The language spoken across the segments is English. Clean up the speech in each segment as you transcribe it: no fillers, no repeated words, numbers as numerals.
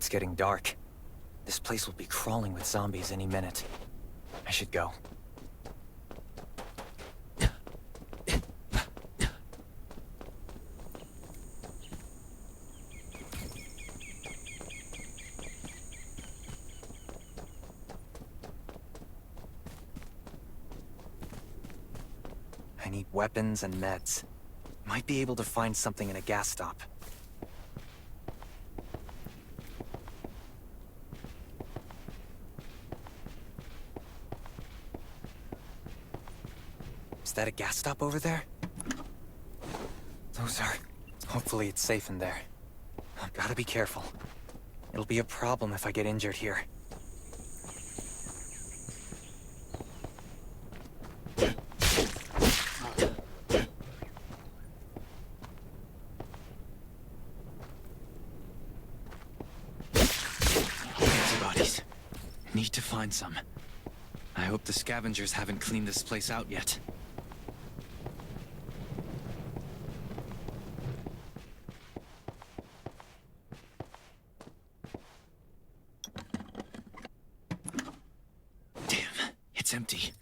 It's getting dark. This place will be crawling with zombies any minute. I should go. I need weapons and meds. Might be able to find something in a gas stop. Is that a gas stop over there? Those are... Hopefully it's safe in there. I've gotta be careful. It'll be a problem if I get injured here. Antibodies. Need to find some. I hope the scavengers haven't cleaned this place out yet. It's empty.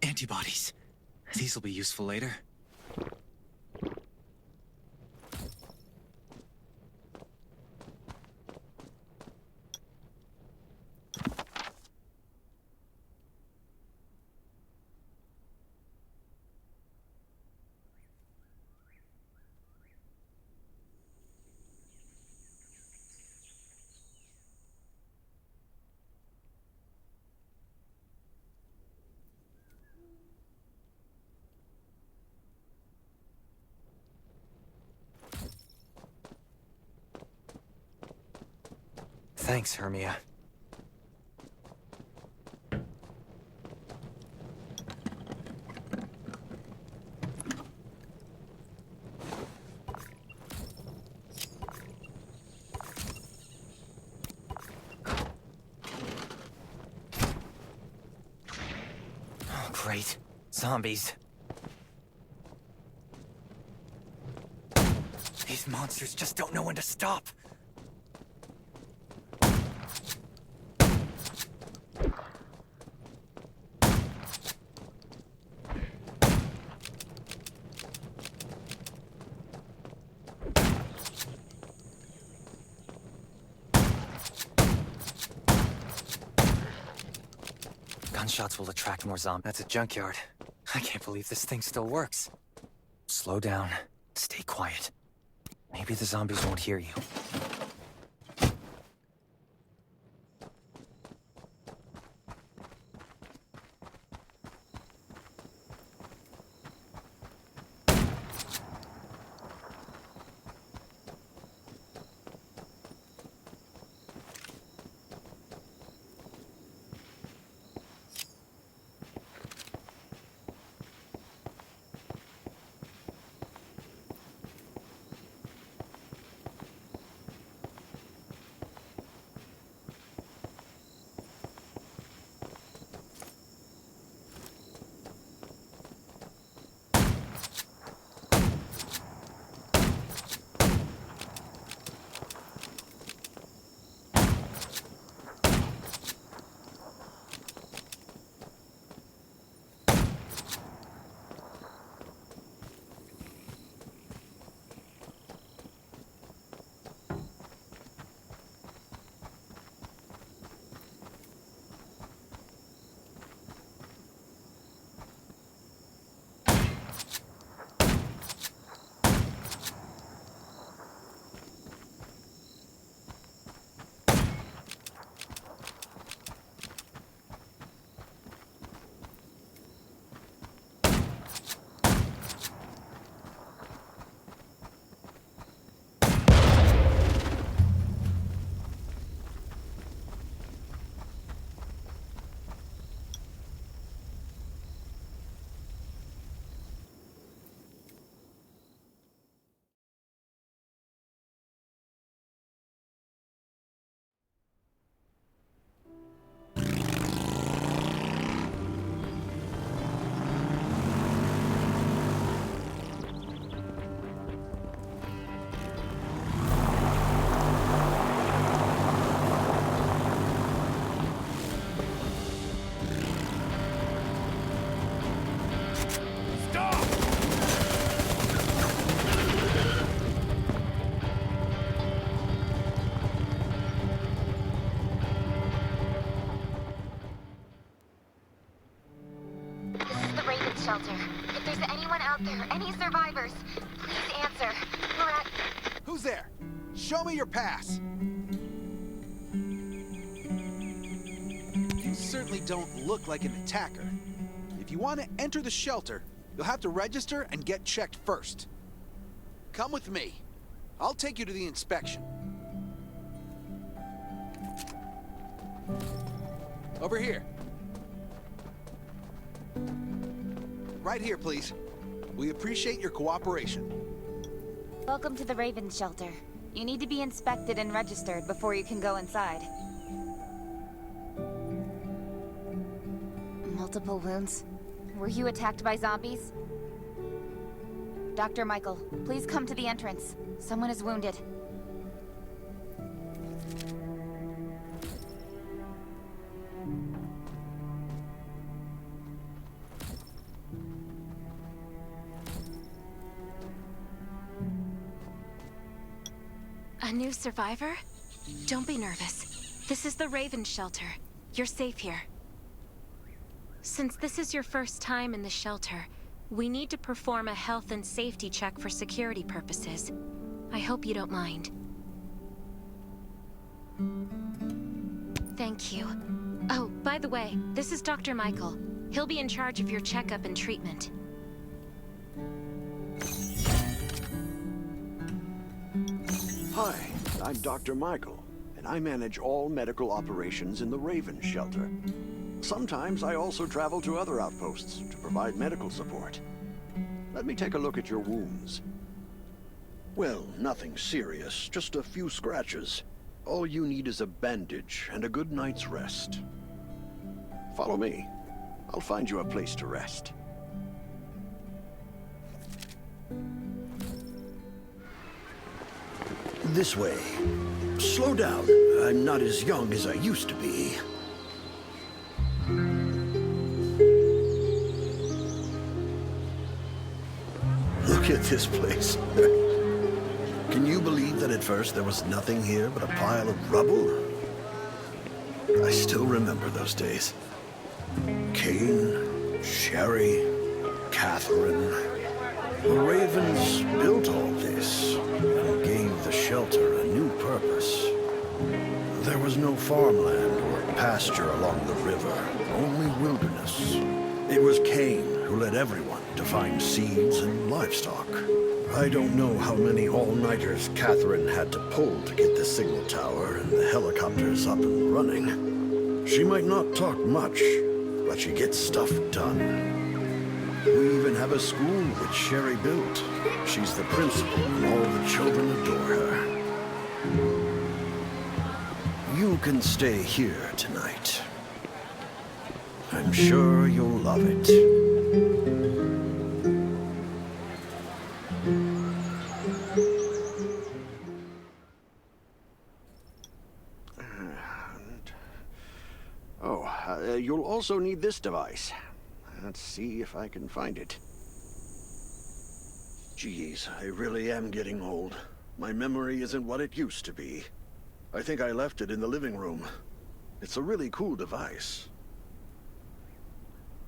Antibodies. These will be useful later. Thanks, Hermia. Oh, great. Zombies. These monsters just don't know when to stop. Gunshots will attract more zombies. That's a junkyard. I can't believe this thing still works. Slow down. Stay quiet. Maybe the zombies won't hear you. out there? Any survivors? Please answer. We're at... Who's there? Show me your pass. You certainly don't look like an attacker. If you want to enter the shelter, you'll have to register and get checked first. Come with me. I'll take you to the inspection. Over here. Right here, please. We appreciate your cooperation. Welcome to the Raven Shelter. You need to be inspected and registered before you can go inside. Multiple wounds. Were you attacked by zombies? Dr. Michael, please come to the entrance. Someone is wounded. A new survivor? Don't be nervous. This is the Raven Shelter. You're safe here. Since this is your first time in the shelter, we need to perform a health and safety check for security purposes. I hope you don't mind. Thank you. Oh, by the way, this is Dr. Michael. He'll be in charge of your checkup and treatment. Hi, I'm Dr. Michael, and I manage all medical operations in the Raven Shelter. Sometimes I also travel to other outposts to provide medical support. Let me take a look at your wounds. Well, nothing serious, just a few scratches. All you need is a bandage and a good night's rest. Follow me. I'll find you a place to rest. This way. Slow down. I'm not as young as I used to be. Look at this place. Can you believe that at first there was nothing here but a pile of rubble? I still remember those days. Kane, Sherry, Catherine. The Ravens built all this and gave the shelter a new purpose. There was no farmland or pasture along the river, only wilderness. It was Kane who led everyone to find seeds and livestock. I don't know how many all-nighters Catherine had to pull to get the signal tower and the helicopters up and running. She might not talk much, but she gets stuff done. We even have a school that Sherry built. She's the principal, and all the children adore her. You can stay here tonight. I'm sure you'll love it. You'll also need this device. Let's see if I can find it. Geez, I really am getting old. My memory isn't what it used to be. I think I left it in the living room. It's a really cool device.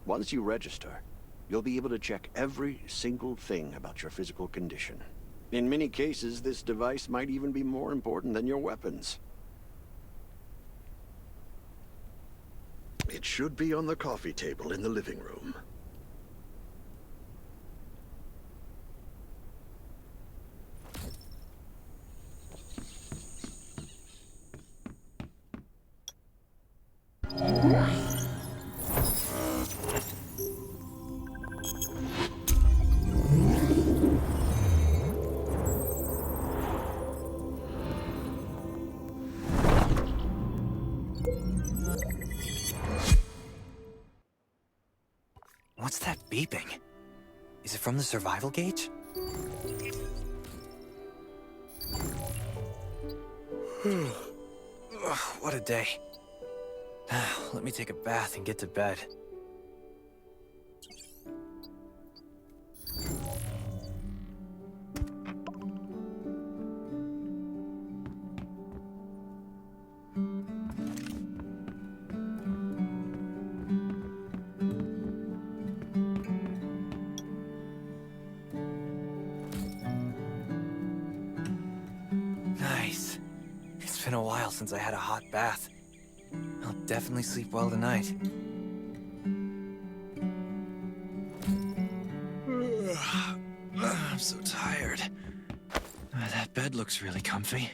Once you register, you'll be able to check every single thing about your physical condition. In many cases, this device might even be more important than your weapons. It should be on the coffee table in the living room. What's that beeping? Is it from the survival gauge? Ugh, what a day. Let me take a bath and get to bed. Nice. It's been a while since I had a hot bath. I'll definitely sleep well tonight. I'm so tired. That bed looks really comfy.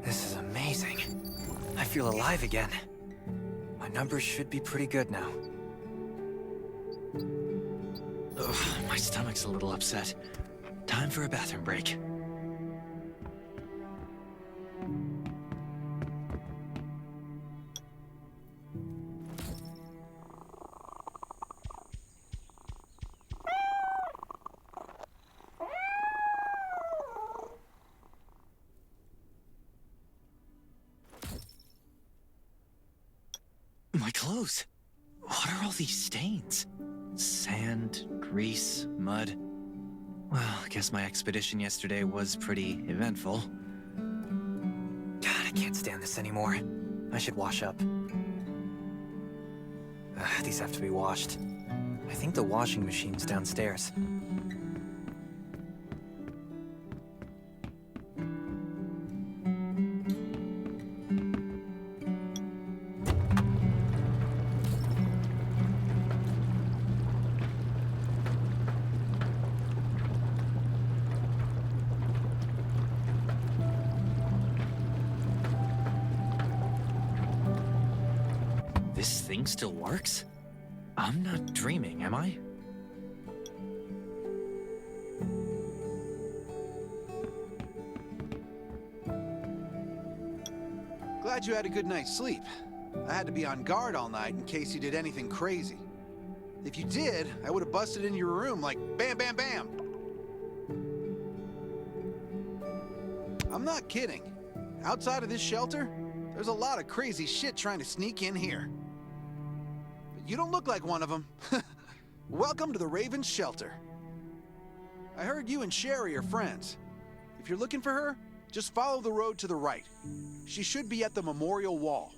This is amazing. I feel alive again. My numbers should be pretty good now. Ugh, my stomach's a little upset. Time for a bathroom break. My clothes. What are all these stains? Sand, grease, mud. Well, I guess my expedition yesterday was pretty eventful. God, I can't stand this anymore. I should wash up. These have to be washed. I think the washing machine's downstairs. This thing still works? I'm not dreaming, am I? Glad you had a good night's sleep. I had to be on guard all night in case you did anything crazy. If you did, I would have busted into your room like bam, bam, bam. I'm not kidding. Outside of this shelter, there's a lot of crazy shit trying to sneak in here. But you don't look like one of them. Welcome to the Raven Shelter. I heard you and Sherry are friends. If you're looking for her, just follow the road to the right. She should be at the memorial wall.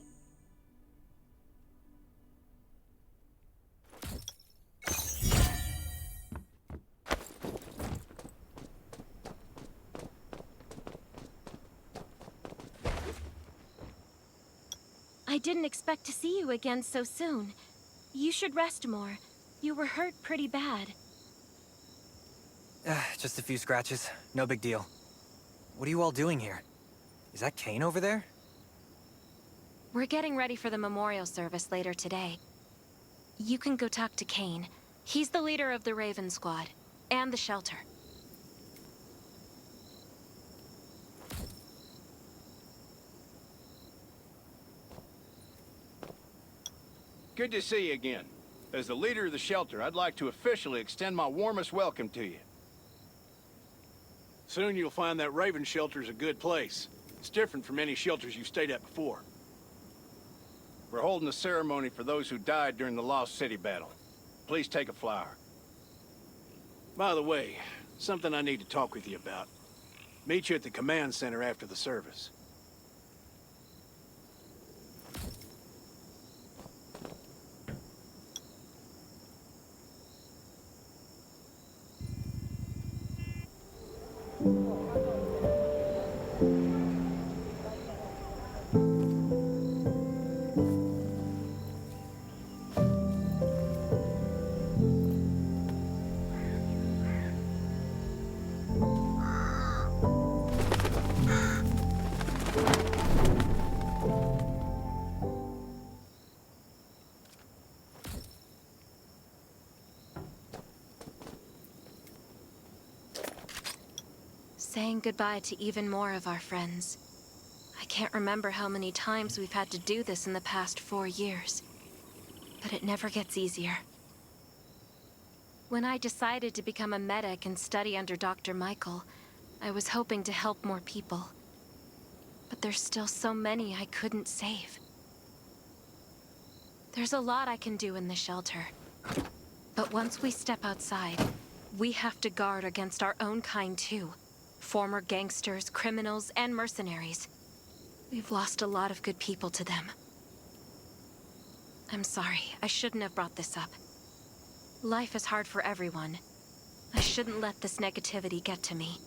I didn't expect to see you again so soon. You should rest more. You were hurt pretty bad. Just a few scratches. No big deal. What are you all doing here? Is that Kane over there? We're getting ready for the memorial service later today. You can go talk to Kane. He's the leader of the Raven Squad, and the shelter. Good to see you again. As the leader of the shelter, I'd like to officially extend my warmest welcome to you. Soon you'll find that Raven Shelter's a good place. It's different from any shelters you've stayed at before. We're holding a ceremony for those who died during the Lost City battle. Please take a flower. By the way, something I need to talk with you about. Meet you at the command center after the service. Saying goodbye to even more of our friends. I can't remember how many times we've had to do this in the past 4 years. But it never gets easier. When I decided to become a medic and study under Dr. Michael, I was hoping to help more people. But there's still so many I couldn't save. There's a lot I can do in the shelter. But once we step outside, we have to guard against our own kind too. Former gangsters, criminals, and mercenaries. We've lost a lot of good people to them. I'm sorry, I shouldn't have brought this up. Life is hard for everyone. I shouldn't let this negativity get to me.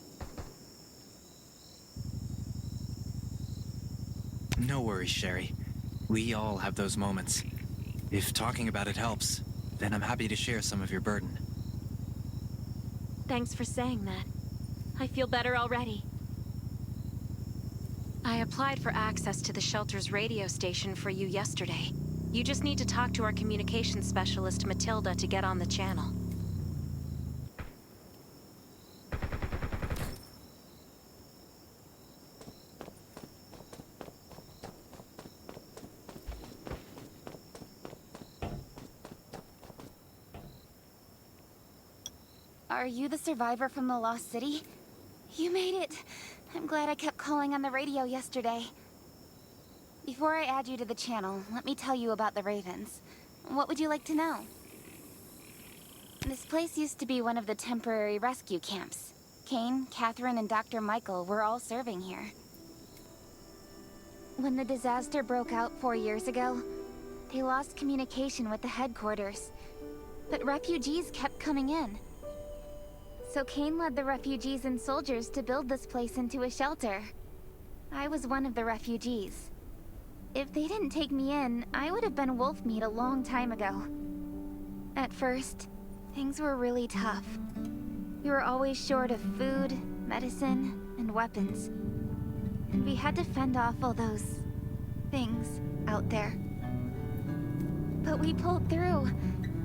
No worries, Sherry. We all have those moments. If talking about it helps, then I'm happy to share some of your burden. Thanks for saying that. I feel better already. I applied for access to the shelter's radio station for you yesterday. You just need to talk to our communications specialist, Matilda, to get on the channel. Are you the survivor from the Lost City? You made it. I'm glad I kept calling on the radio yesterday. Before I add you to the channel, let me tell you about the Ravens. What would you like to know? This place used to be one of the temporary rescue camps. Kane, Catherine, and Dr. Michael were all serving here. When the disaster broke out 4 years ago, they lost communication with the headquarters. But refugees kept coming in. So Kane led the refugees and soldiers to build this place into a shelter. I was one of the refugees. If they didn't take me in, I would have been wolf meat a long time ago. At first, things were really tough. We were always short of food, medicine, and weapons. And we had to fend off all those things out there. But we pulled through.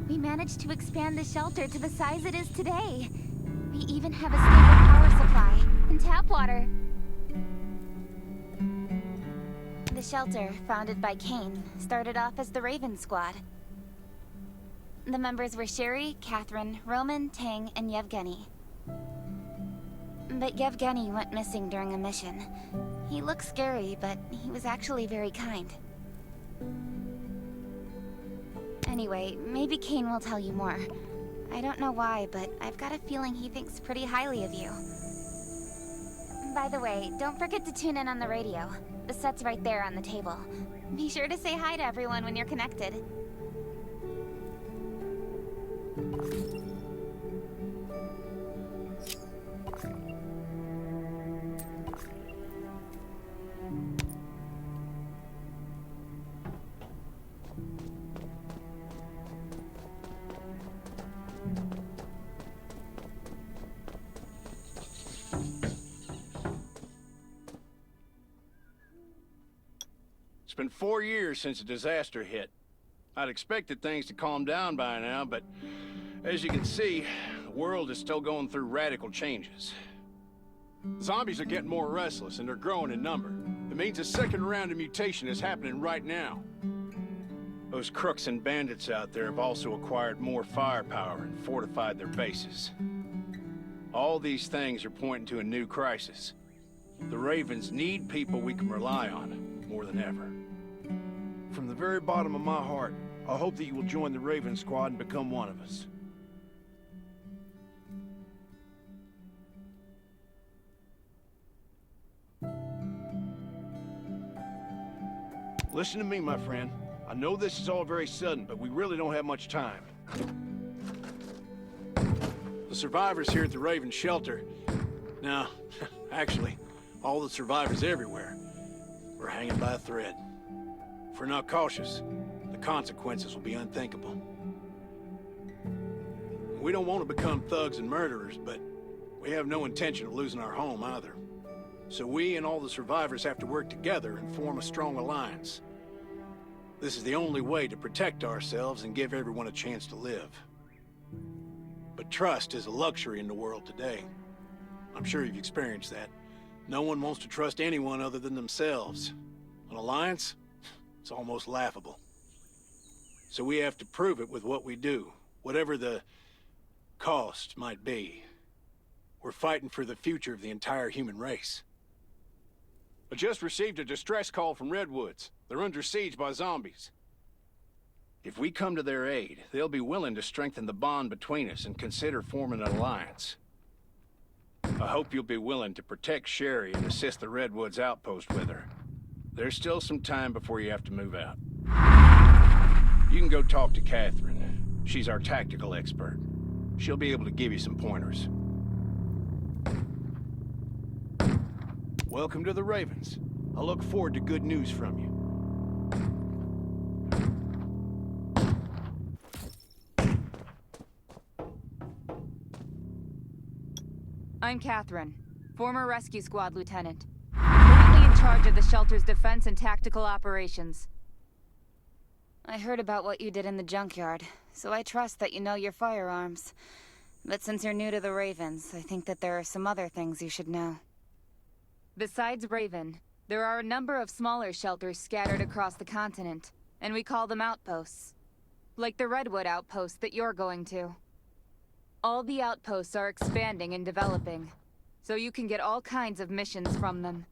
We managed to expand the shelter to the size it is today. We even have a stable power supply and tap water. The shelter, founded by Kane, started off as the Raven Squad. The members were Sherry, Catherine, Roman, Tang, and Yevgeny. But Yevgeny went missing during a mission. He looked scary, but he was actually very kind. Anyway, maybe Kane will tell you more. I don't know why, but I've got a feeling he thinks pretty highly of you. By the way, don't forget to tune in on the radio. The set's right there on the table. Be sure to say hi to everyone when you're connected. It's been 4 years since the disaster hit. I'd expected things to calm down by now, but as you can see, the world is still going through radical changes. Zombies are getting more restless and they're growing in number. It means a second round of mutation is happening right now. Those crooks and bandits out there have also acquired more firepower and fortified their bases. All these things are pointing to a new crisis. The Ravens need people we can rely on, more than ever. From the very bottom of my heart, I hope that you will join the Raven Squad and become one of us. Listen to me, my friend. I know this is all very sudden, but we really don't have much time. The survivors here at the Raven Shelter... No, actually, all the survivors everywhere. We're hanging by a thread. If we're not cautious, the consequences will be unthinkable. We don't want to become thugs and murderers, but we have no intention of losing our home either. So we and all the survivors have to work together and form a strong alliance. This is the only way to protect ourselves and give everyone a chance to live. But trust is a luxury in the world today. I'm sure you've experienced that. No one wants to trust anyone other than themselves. An alliance? It's almost laughable. So we have to prove it with what we do, whatever the cost might be. We're fighting for the future of the entire human race. I just received a distress call from Redwoods. They're under siege by zombies. If we come to their aid, they'll be willing to strengthen the bond between us and consider forming an alliance. I hope you'll be willing to protect Sherry and assist the Redwoods outpost with her. There's still some time before you have to move out. You can go talk to Catherine. She's our tactical expert. She'll be able to give you some pointers. Welcome to the Ravens. I look forward to good news from you. I'm Catherine, former rescue squad lieutenant. Currently in charge of the shelter's defense and tactical operations. I heard about what you did in the junkyard, so I trust that you know your firearms. But since you're new to the Ravens, I think that there are some other things you should know. Besides Raven, there are a number of smaller shelters scattered across the continent, and we call them outposts. Like the Redwood outpost that you're going to. All the outposts are expanding and developing, so you can get all kinds of missions from them.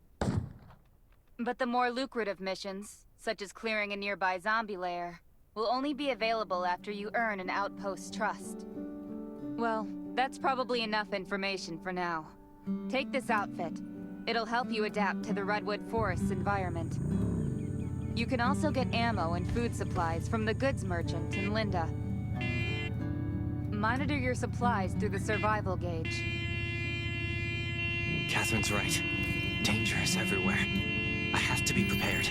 But the more lucrative missions, such as clearing a nearby zombie lair, will only be available after you earn an outpost's trust. Well, that's probably enough information for now. Take this outfit. It'll help you adapt to the Redwood Forest's environment. You can also get ammo and food supplies from the goods merchant in Linda. Monitor your supplies through the survival gauge. Catherine's right. Danger is everywhere. I have to be prepared.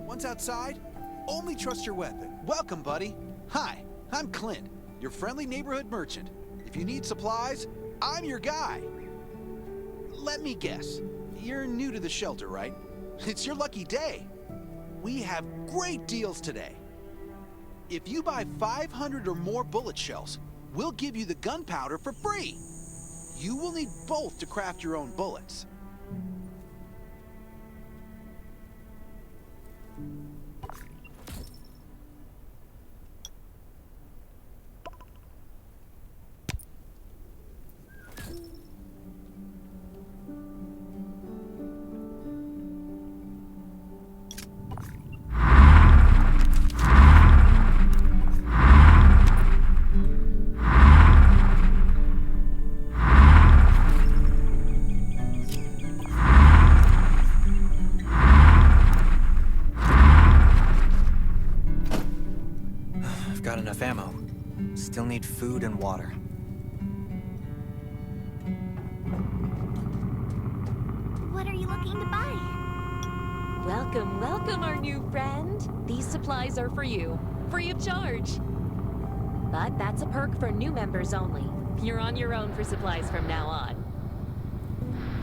Once outside, only trust your weapon. Welcome, buddy. Hi, I'm Clint, your friendly neighborhood merchant. If you need supplies, I'm your guy. Let me guess, you're new to the shelter, right? It's your lucky day. We have great deals today. If you buy 500 or more bullet shells, we'll give you the gunpowder for free. You will need both to craft your own bullets. Got enough ammo. Still need food and water. What are you looking to buy? Welcome, welcome, our new friend. These supplies are for you, free of charge. But that's a perk for new members only. You're on your own for supplies from now on.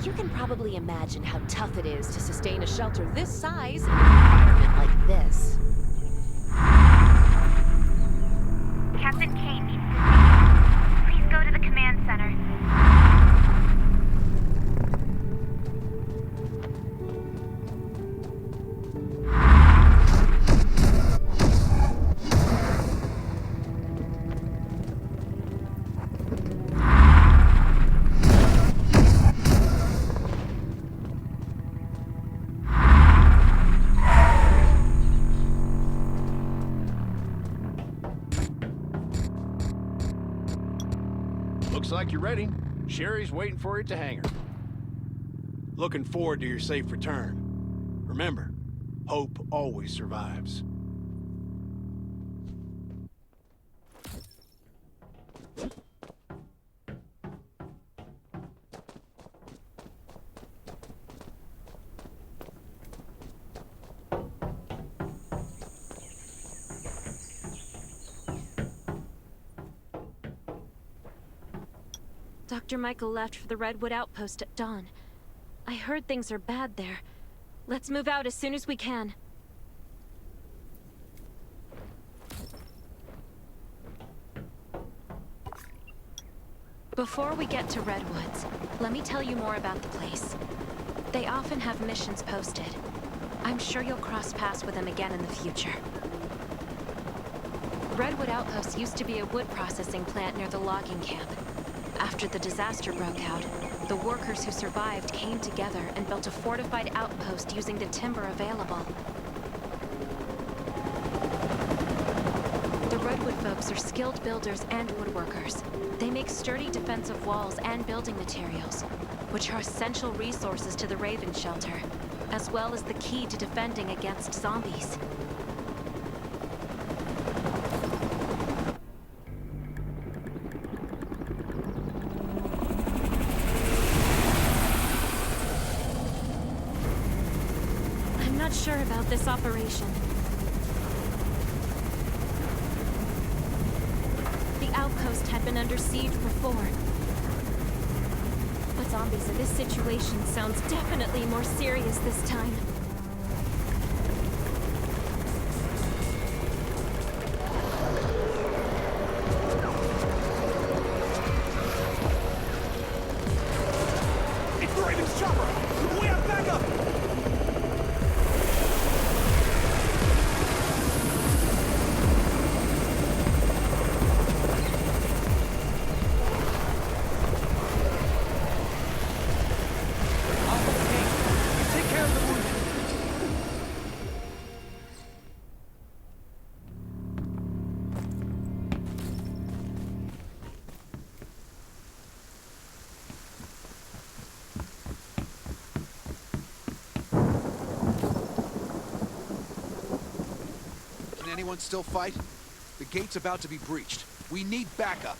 You can probably imagine how tough it is to sustain a shelter this size in an environment like this. Captain Kane needs to see you. Please go to the command center. Looks like you're ready. Sherry's waiting for you at the hangar. Looking forward to your safe return. Remember, hope always survives. Dr. Michael left for the Redwood outpost at dawn. I heard things are bad there. Let's move out as soon as we can. Before we get to Redwoods, let me tell you more about the place. They often have missions posted. I'm sure you'll cross paths with them again in the future. Redwood Outpost used to be a wood processing plant near the logging camp. After the disaster broke out, the workers who survived came together and built a fortified outpost using the timber available. The Redwood folks are skilled builders and woodworkers. They make sturdy defensive walls and building materials, which are essential resources to the Raven Shelter, as well as the key to defending against zombies. I'm not sure about this operation. The outpost had been under siege before. But zombies in this situation sounds definitely more serious this time. It's the Raven's chopper! We have backup! Anyone still fight? The gate's about to be breached. We need backup.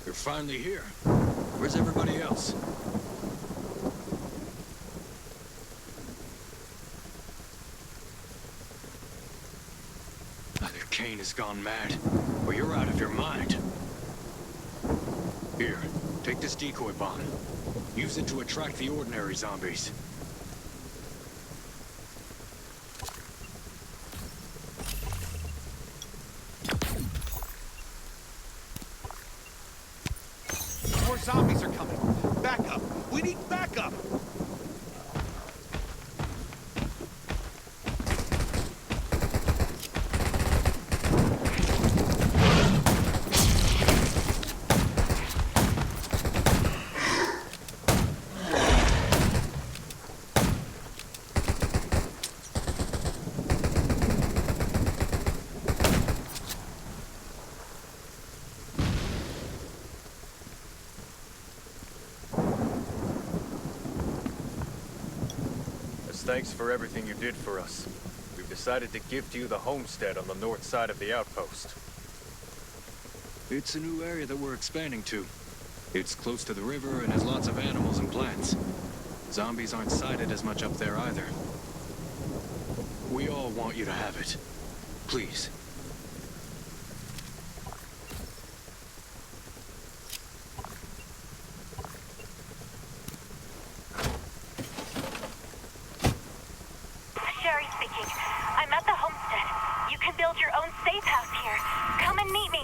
You're finally here. Where's everybody else? Either Kane has gone mad, or you're out of your mind. Here, take this decoy bomb. Use it to attract the ordinary zombies. More zombies are coming. Backup. We need backup. Thanks for everything you did for us. We've decided to gift you the homestead on the north side of the outpost. It's a new area that we're expanding to. It's close to the river and has lots of animals and plants. Zombies aren't sighted as much up there either. We all want you to have it. Please. Sherry speaking. I'm at the homestead. You can build your own safe house here. Come and meet me.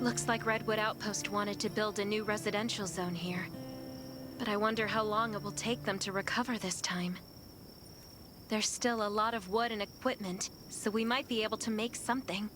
Looks like Redwood Outpost wanted to build a new residential zone here. But I wonder how long it will take them to recover this time. There's still a lot of wood and equipment, so we might be able to make something.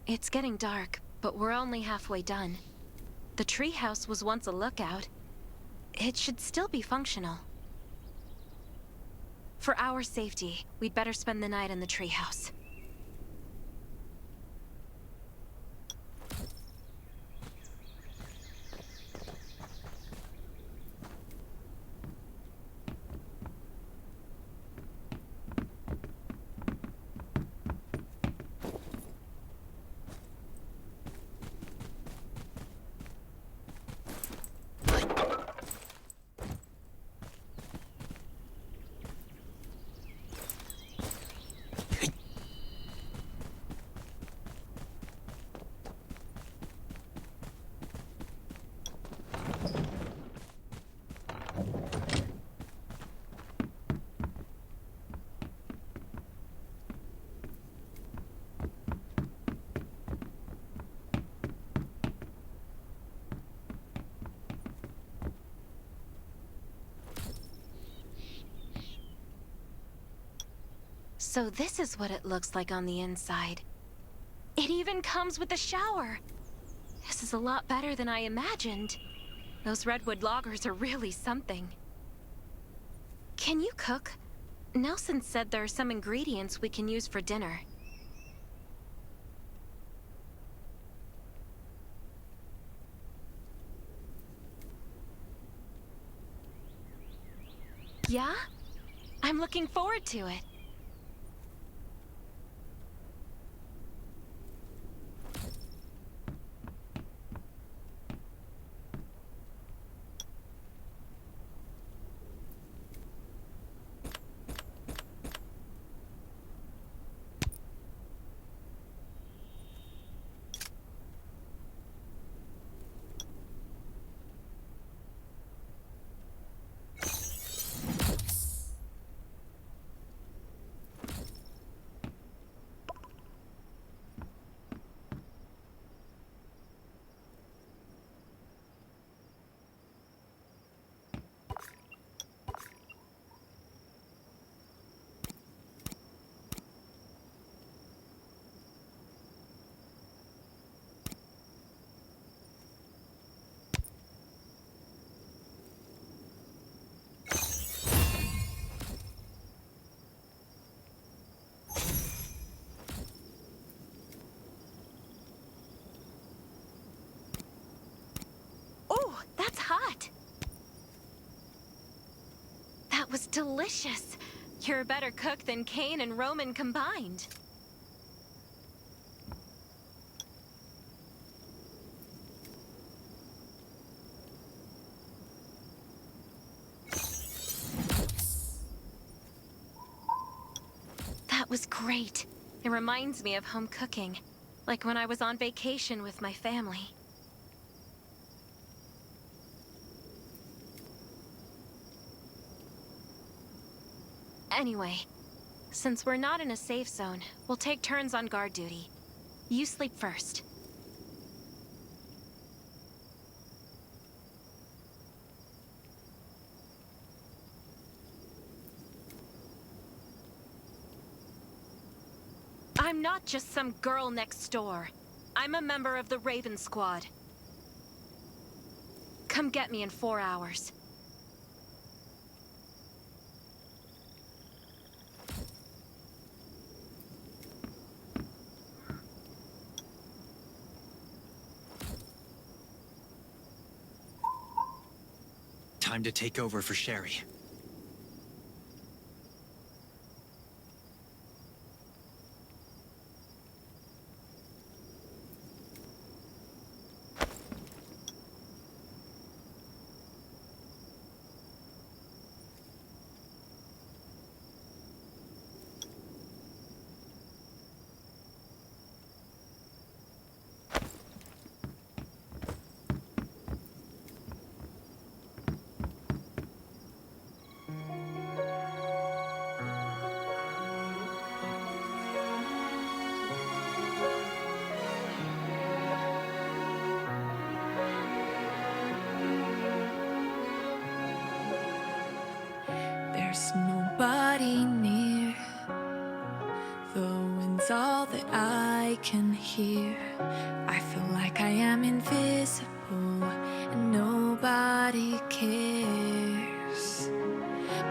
It's getting dark, but we're only halfway done. The treehouse was once a lookout. It should still be functional. For our safety, we'd better spend the night in the treehouse. So this is what it looks like on the inside. It even comes with a shower! This is a lot better than I imagined. Those redwood loggers are really something. Can you cook? Nelson said there are some ingredients we can use for dinner. Yeah? I'm looking forward to it. Oh, that's hot! That was delicious. You're a better cook than Kane and Roman combined. That was great. It reminds me of home cooking, like when I was on vacation with my family. Anyway, since we're not in a safe zone, we'll take turns on guard duty. You sleep first. I'm not just some girl next door. I'm a member of the Raven Squad. Come get me in 4 hours. Time to take over for Sherry. There's nobody near. The wind's all that I I can hear. I feel like I am invisible and nobody cares.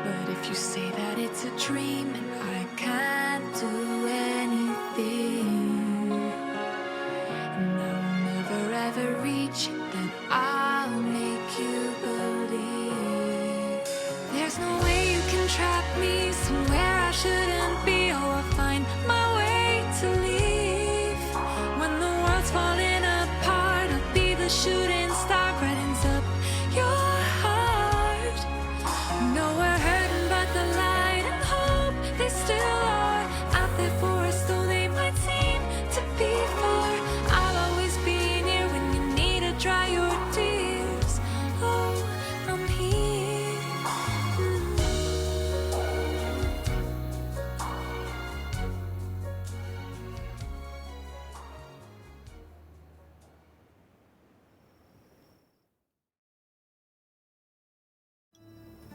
But if you say that it's a dream and I can't do anything, and I will never ever reach it, then I'll make you believe. There's no way you can trap me somewhere I shouldn't be. Oh, I'll find my way to leave. When the world's falling apart, I'll be the shooting star, brightens up your heart. No, we're hurting, but the light and hope, they still are out there for us, though they might seem to be far. I'll always be near when you need to dry your tears. Oh, I'm here.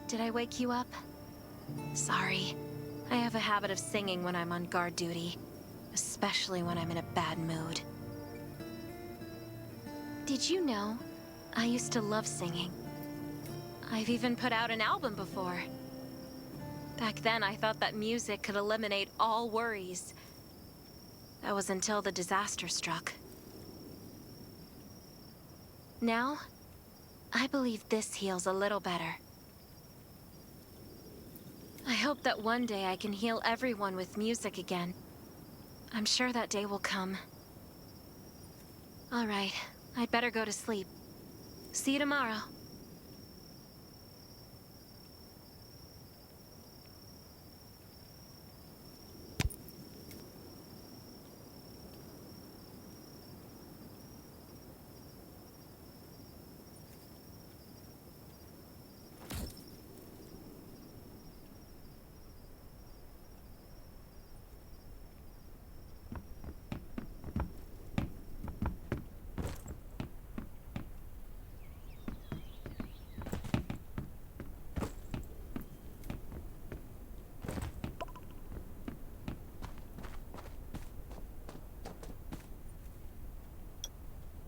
Did I wake you up? Sorry. I have a habit of singing when I'm on guard duty, especially when I'm in a bad mood. Did you know I used to love singing? I've even put out an album before. Back then, I thought that music could eliminate all worries. That was until the disaster struck. Now, I believe this heals a little better. I hope that one day I can heal everyone with music again. I'm sure that day will come. All right, I'd better go to sleep. See you tomorrow.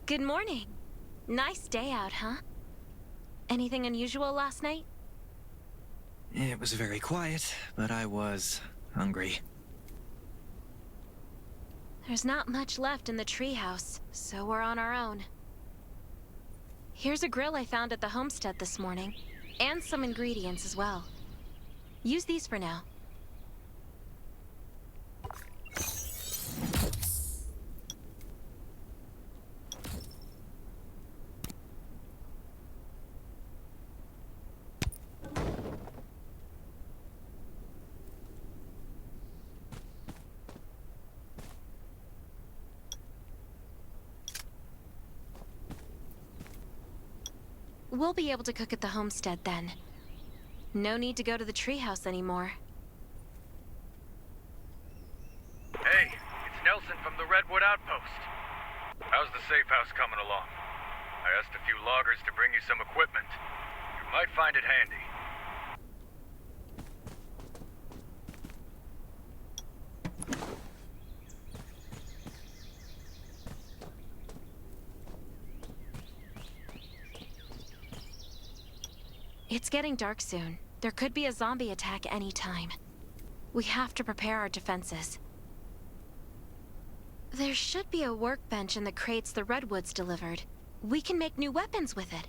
Good morning. Nice day out, huh? Anything unusual last night? It was very quiet, but I was hungry. There's not much left in the treehouse, so we're on our own. Here's a grill I found at the homestead this morning, and some ingredients as well. Use these for now. We'll be able to cook at the homestead then. No need to go to the treehouse anymore. Hey, it's Nelson from the Redwood Outpost. How's the safe house coming along? I asked a few loggers to bring you some equipment. You might find it handy. It's getting dark soon. There could be a zombie attack any time. We have to prepare our defenses. There should be a workbench in the crates the Redwoods delivered. We can make new weapons with it.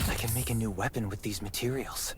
I can make a new weapon with these materials.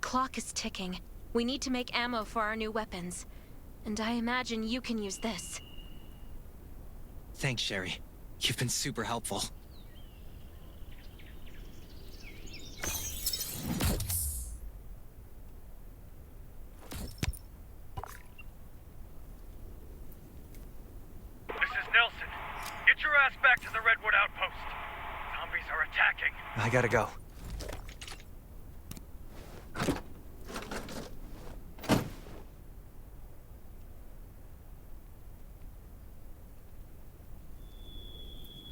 clock is ticking. We need to make ammo for our new weapons. And I imagine you can use this. Thanks, Sherry. You've been super helpful. This is Nelson. Get your ass back to the Redwood Outpost. Zombies are attacking. I gotta go.